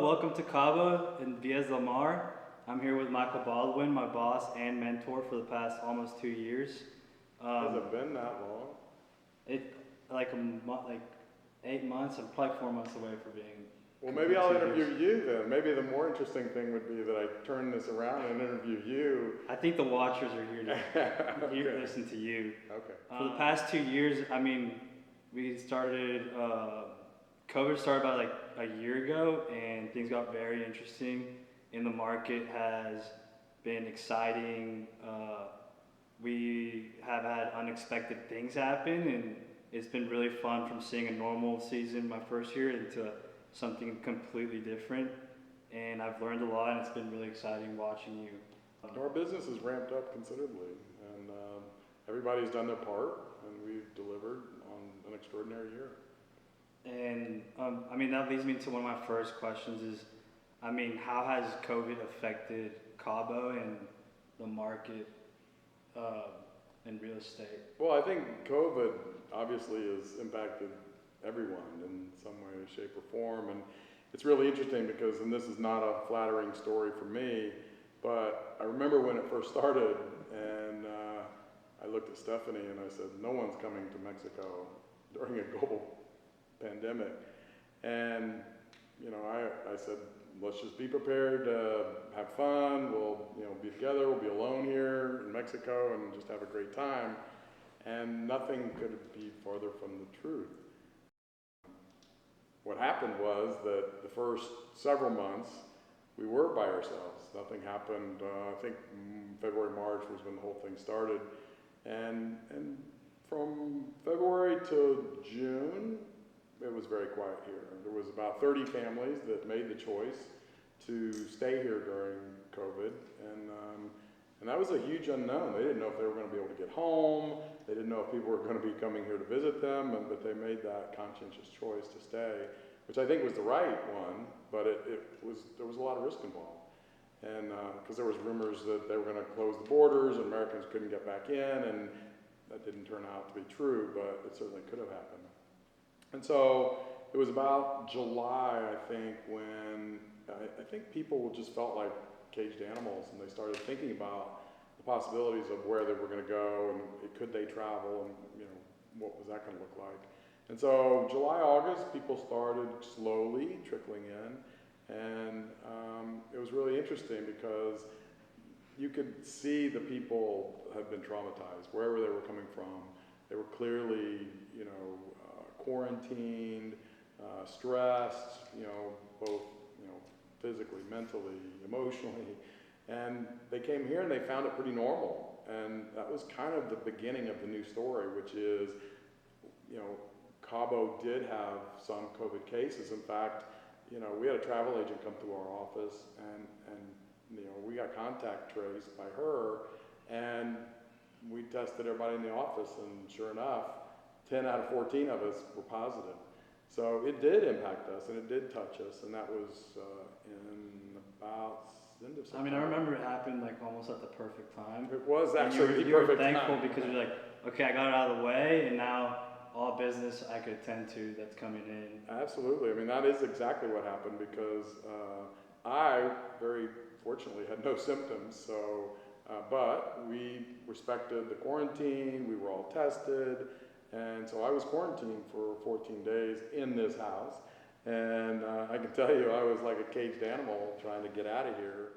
welcome to Cabo in B.S. I'm here with Michael Baldwin, my boss and mentor for the past almost 2 years. Has it been that long? Like 8 months. I'm probably 4 months away from being. Well, maybe I'll interview you then. Maybe the more interesting thing would be that I turn this around and interview you. I think the watchers are here to Okay. listen to you. Okay. For the past 2 years, we started. COVID started about like a year ago, and things got very interesting. In the market has been exciting. We have had unexpected things happen, and it's been really fun from seeing a normal season my first year into something completely different. And I've learned a lot, and it's been really exciting watching you. Our business has ramped up considerably, and everybody's done their part, and we've delivered on an extraordinary year. And that leads me to one of my first questions is, how has COVID affected Cabo and the market in real estate? Well, I think COVID obviously has impacted everyone in some way, shape, or form, and it's really interesting because, and this is not a flattering story for me, but I remember when it first started, and I looked at Stephanie and I said, no one's coming to Mexico during a global pandemic. And I said, let's just be prepared to have fun. We'll be together. We'll be alone here in Mexico and just have a great time. And nothing could be farther from the truth. What happened was that the first several months we were by ourselves. Nothing happened. I think February, March was when the whole thing started. And from February to June, it was very quiet here. There was about 30 families that made the choice to stay here during COVID, and that was a huge unknown. They didn't know if they were going to be able to get home. They didn't know if people were going to be coming here to visit them, but they made that conscientious choice to stay, which I think was the right one, but there was a lot of risk involved. And because there was rumors that they were going to close the borders and Americans couldn't get back in, and that didn't turn out to be true, but it certainly could have happened. And so it was about July, I think, when I think people just felt like caged animals, and they started thinking about the possibilities of where they were going to go, and could they travel, and what was that going to look like. And so July, August, people started slowly trickling in, and it was really interesting because you could see the people had been traumatized wherever they were coming from. They were clearly, quarantined, stressed, both, physically, mentally, emotionally. And they came here and they found it pretty normal. And that was kind of the beginning of the new story, which is, Cabo did have some COVID cases. In fact, we had a travel agent come through our office, and we got contact traced by her, and we tested everybody in the office, and sure enough, 10 out of 14 of us were positive. So it did impact us, and it did touch us, and that was in about end of September. I remember it happened like almost at the perfect time. It was actually you were thankful because you're like, okay, I got it out of the way, and now all business I could attend to that's coming in. Absolutely. That is exactly what happened because I, very fortunately, had no symptoms. So, but we respected the quarantine. We were all tested. And so I was quarantined for 14 days in this house. And I can tell you, I was like a caged animal trying to get out of here.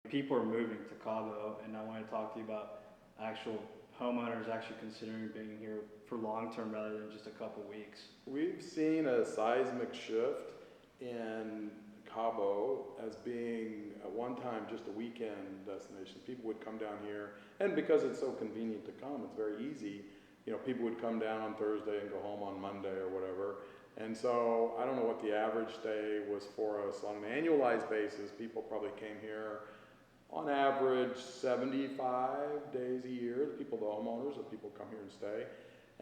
People are moving to Cabo, and I want to talk to you about actual homeowners actually considering being here for long term rather than just a couple weeks. We've seen a seismic shift in Cabo as being at one time just a weekend destination. People would come down here, and because it's so convenient to come, it's very easy. People would come down on Thursday and go home on Monday or whatever. And so I don't know what the average stay was for us. On an annualized basis, people probably came here on average 75 days a year. The people, the homeowners, the people come here and stay.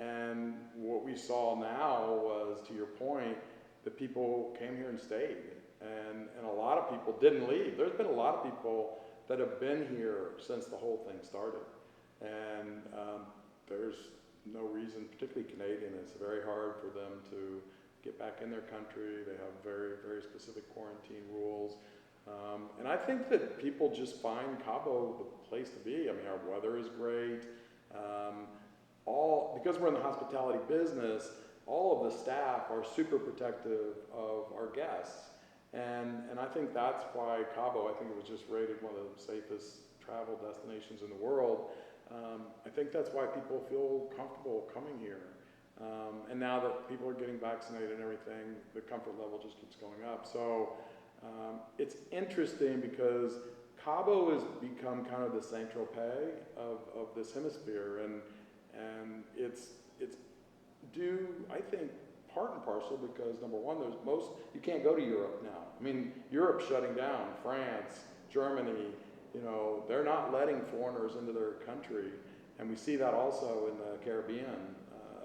And what we saw now was, to your point, that people came here and stayed. And a lot of people didn't leave. There's been a lot of people that have been here since the whole thing started. And there's no reason, particularly Canadian, it's very hard for them to get back in their country. They have very, very specific quarantine rules. And I think that people just find Cabo the place to be. I mean, our weather is great. Because we're in the hospitality business, all of the staff are super protective of our guests. And I think that's why Cabo, I think it was just rated one of the safest travel destinations in the world. I think that's why people feel comfortable coming here. And now that people are getting vaccinated and everything, the comfort level just keeps going up. So it's interesting because Cabo has become kind of the Saint Tropez of this hemisphere, and it's due, I think, part and parcel because number one, you can't go to Europe now. I mean, Europe's shutting down. France, Germany, they're not letting foreigners into their country, and we see that also in the Caribbean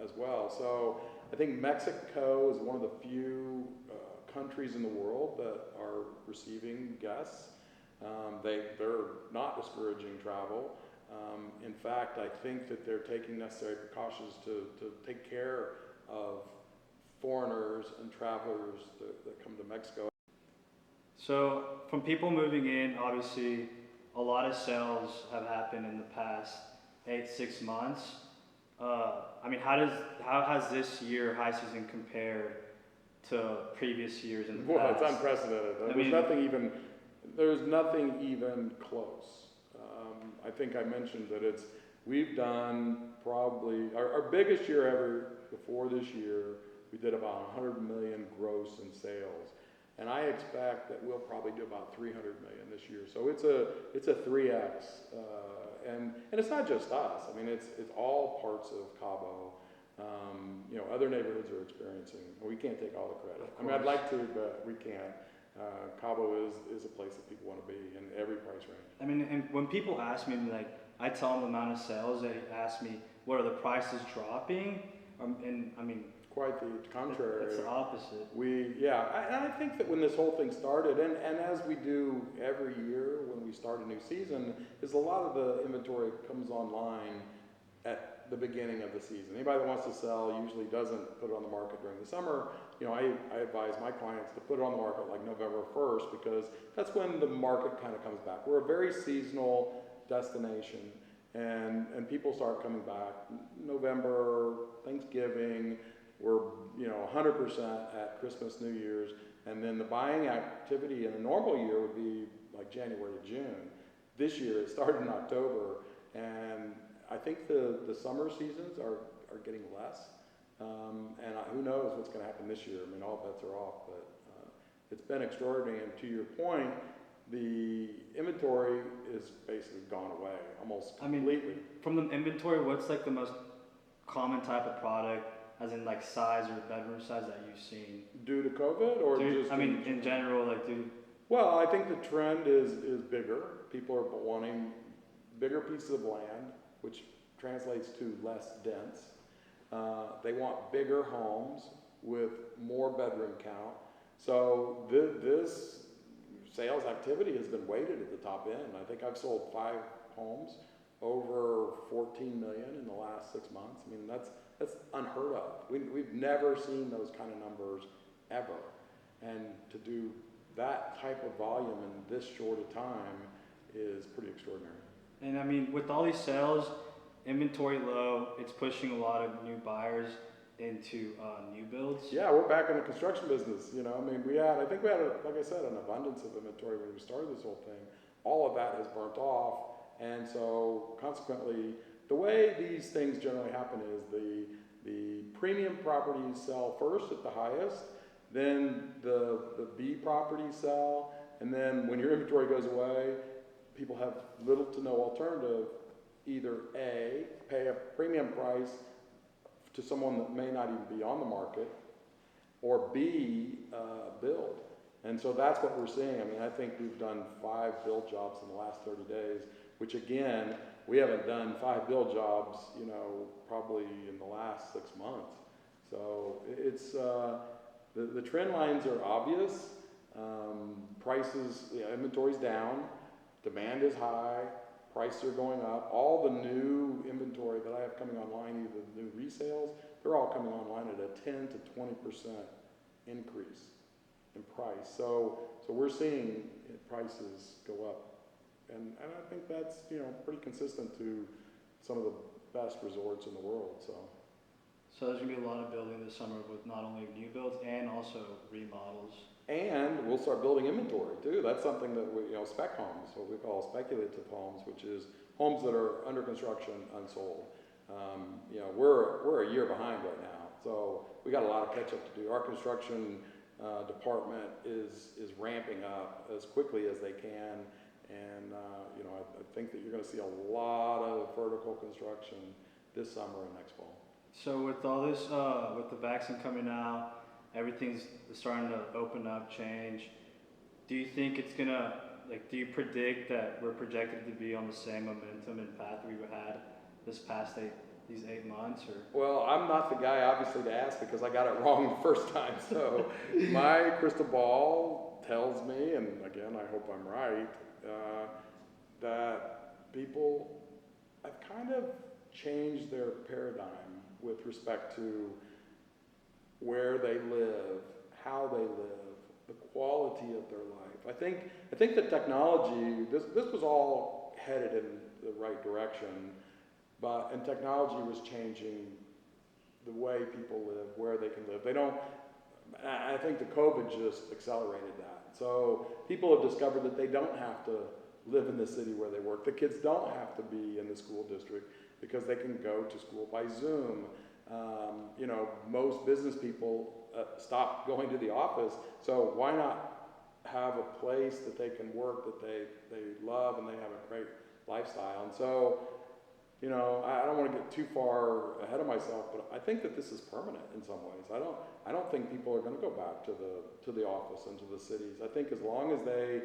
as well. So I think Mexico is one of the few countries in the world that are receiving guests. They're not discouraging travel. In fact, I think that they're taking necessary precautions to take care of foreigners and travelers that come to Mexico. So from people moving in, obviously a lot of sales have happened in the past 6 months. I mean, how has this year high season compared to previous years in the past? Well, it's unprecedented. There's nothing even close. I think I mentioned that we've done probably our biggest year ever before this year. We did about 100 million gross in sales, and I expect that we'll probably do about 300 million this year. So it's a 3x, and it's not just us. I mean, it's all parts of Cabo. Other neighborhoods are experiencing. We can't take all the credit. I mean, I'd like to, but we can't. Cabo is a place that people want to be in every price range. I mean, and when people ask me, like, I tell them the amount of sales. They ask me, what are the prices dropping? And I mean, quite the contrary. It's the opposite. I think that when this whole thing started, and as we do every year when we start a new season, is a lot of the inventory comes online at the beginning of the season. Anybody that wants to sell usually doesn't put it on the market during the summer. I advise my clients to put it on the market like November 1st because that's when the market kind of comes back. We're a very seasonal destination, and people start coming back. November, Thanksgiving, we're 100% at Christmas, New Year's, and then the buying activity in a normal year would be like January to June. This year it started in October, and I think the summer seasons are getting less, and who knows what's going to happen this year. I mean, all bets are off, but it's been extraordinary. And to your point, the inventory is basically gone away almost completely. I mean, from the inventory, what's like the most common type of product, as in like size or bedroom size that you've seen? Due to COVID or just? I mean, in general, like Well, I think the trend is bigger. People are wanting bigger pieces of land, which translates to less dense. They want bigger homes with more bedroom count. So this sales activity has been weighted at the top end. I think I've sold 5 homes over 14 million in the last 6 months. I mean, that's unheard of. We've never seen those kind of numbers ever. And to do that type of volume in this short a time is pretty extraordinary. And I mean, with all these sales, inventory low, it's pushing a lot of new buyers into new builds. Yeah, we're back in the construction business. I mean, I think we had, like I said, an abundance of inventory when we started this whole thing. All of that has burnt off, and so consequently, the way these things generally happen is the premium properties sell first at the highest, then the B properties sell, and then when your inventory goes away, people have little to no alternative. Either A, pay a premium price to someone that may not even be on the market, or B, build. And so that's what we're seeing. I mean, I think we've done 5 build jobs in the last 30 days, which again, we haven't done 5 build jobs, probably in the last 6 months. So it's, the trend lines are obvious. Prices, inventory's down, demand is high, prices are going up. All the new inventory that I have coming online, either the new resales, they're all coming online at a 10 to 20% increase in price. So we're seeing prices go up, and I think that's, you know, pretty consistent to some of the best resorts in the world. So there's gonna be a lot of building this summer with not only new builds and also remodels. And we'll start building inventory too. That's something that we, you know, spec homes, what we call speculative homes, which is homes that are under construction, unsold. You know, we're a year behind right now, so we got a lot of catch up to do. Our construction department is ramping up as quickly as they can, and you know, I think that you're going to see a lot of vertical construction this summer and next fall. So with all this, with the vaccine coming out, everything's starting to open up, change. Do you think it's gonna, like, do you predict that we're projected to be on the same momentum and path we had this past these 8 months, or? Well, I'm not the guy, obviously, to ask because I got it wrong the first time. So my crystal ball tells me, and again, I hope I'm right, that people have kind of changed their paradigm with respect to where they live, how they live, the quality of their life. I think that technology, this was all headed in the right direction, and technology was changing the way people live, where they can live. I think the COVID just accelerated that. So people have discovered that they don't have to live in the city where they work. The kids don't have to be in the school district because they can go to school by Zoom. You know, most business people stop going to the office, so why not have a place that they can work that they love and they have a great lifestyle? And so, you know, I don't want to get too far ahead of myself, but I think that this is permanent in some ways. I don't think people are going to go back to the office and to the cities. I think as long as they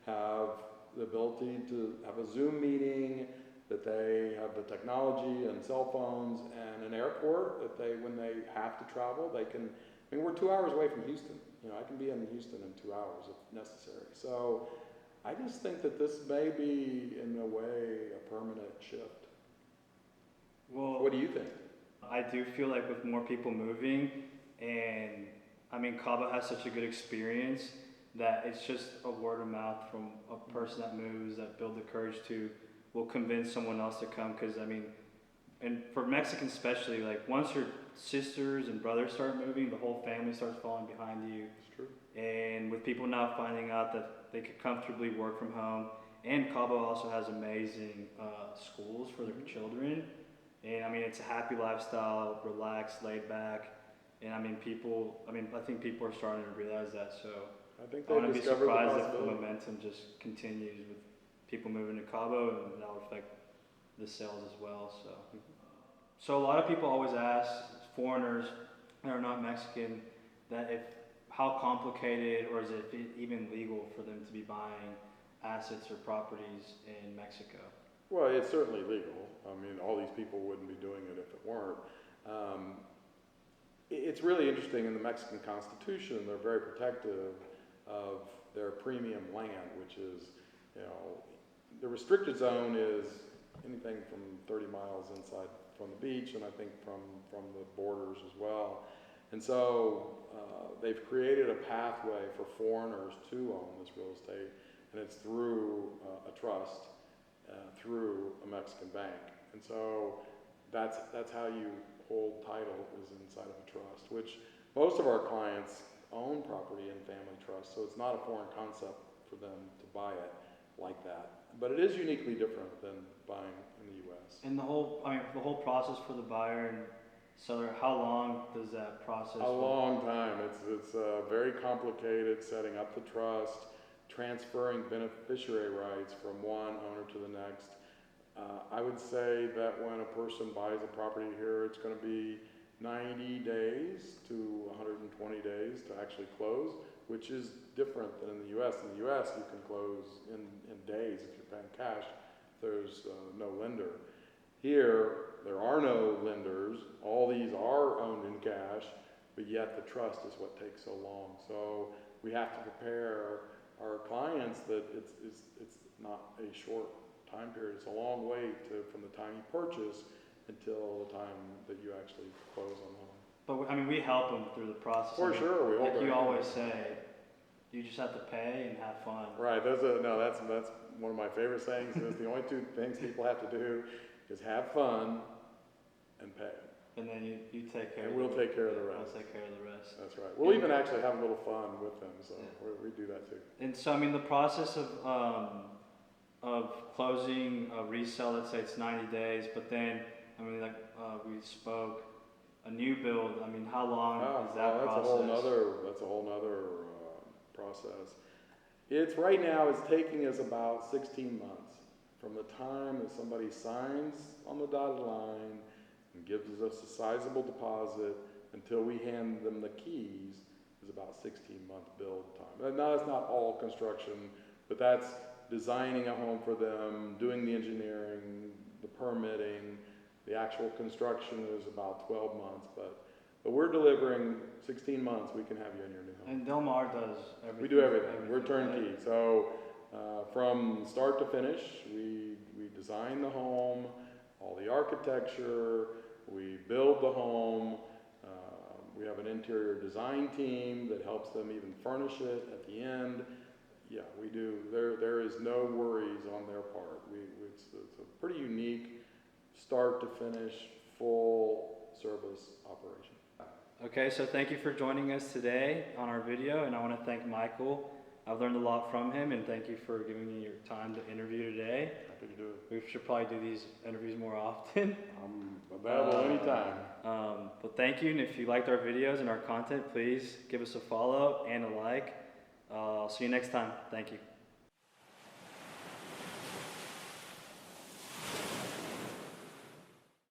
have the ability to have a Zoom meeting, that they have the technology and cell phones and an airport, that when they have to travel, they can. I mean, we're 2 hours away from Houston. You know, I can be in Houston in 2 hours if necessary. So I just think that this may be, in a way, a permanent shift. Well, what do you think? I do feel like with more people moving, and I mean, Cabo has such a good experience that it's just a word of mouth from a person that moves, that build the courage to, will convince someone else to come. Because I mean, and for Mexicans especially, like once your sisters and brothers start moving, the whole family starts falling behind you. It's true. And with people now finding out that they could comfortably work from home, and Cabo also has amazing schools for their children. And I mean, it's a happy lifestyle, relaxed, laid back. And I mean, I think people are starting to realize that. So I think I wouldn't be discovered surprised if the momentum just continues with people moving to Cabo, and that will affect the sales as well. So a lot of people always ask foreigners that are not Mexican that how complicated or is it even legal for them to be buying assets or properties in Mexico? Well, it's certainly legal. I mean, all these people wouldn't be doing it if it weren't. It's really interesting in the Mexican Constitution, they're very protective of their premium land, which is, you know, the restricted zone is anything from 30 miles inside from the beach, and I think from the borders as well. And so they've created a pathway for foreigners to own this real estate, and it's through a trust, through a Mexican bank. And so that's how you hold title, is inside of a trust, which most of our clients own property in family trusts, so it's not a foreign concept for them to buy it like that. But it is uniquely different than buying in the U.S. And the whole process for the buyer and seller, how long does that process? A long time. It's very complicated, setting up the trust, transferring beneficiary rights from one owner to the next. I would say that when a person buys a property here, it's going to be 90 days to 120 days to actually close, which is different than in the U.S. In the U.S., you can close in days if you're paying cash. There's no lender. Here, there are no lenders. All these are owned in cash, but yet the trust is what takes so long. So we have to prepare our clients that it's not a short time period. It's a long wait from the time you purchase until the time that you actually close on the home. But I mean, we help them through the process. For I mean, sure, we like help you them. always say, you just have to pay and have fun. Right, that's one of my favorite sayings, is the only two things people have to do is have fun and pay. And then you take care. And we'll take care of the We'll rest. take care of the rest. That's right. We'll even actually have a little fun with them, so we do that too. And so I mean, the process of closing a resale, let's say it's 90 days, but then I mean, like we spoke, a new build. I mean, how long is that process? That's a whole nother process. It's right now, it's taking us about 16 months from the time that somebody signs on the dotted line and gives us a sizable deposit until we hand them the keys is about 16-month build time. And now that's not all construction, but that's designing a home for them, doing the engineering, the permitting, the actual construction is about 12 months, but we're delivering 16 months, we can have you in your new home. And Del Mar does everything. We do everything. We're turnkey. Right? So from start to finish, we design the home, all the architecture, we build the home. We have an interior design team that helps them even furnish it at the end. Yeah, we do. There is no worries on their part. It's a pretty unique start to finish, full service operation. Okay, so thank you for joining us today on our video, and I want to thank Michael. I've learned a lot from him, and thank you for giving me your time to interview today. Happy to do it. We should probably do these interviews more often. I'm available anytime. But thank you, and if you liked our videos and our content, please give us a follow and a like. I'll see you next time. Thank you.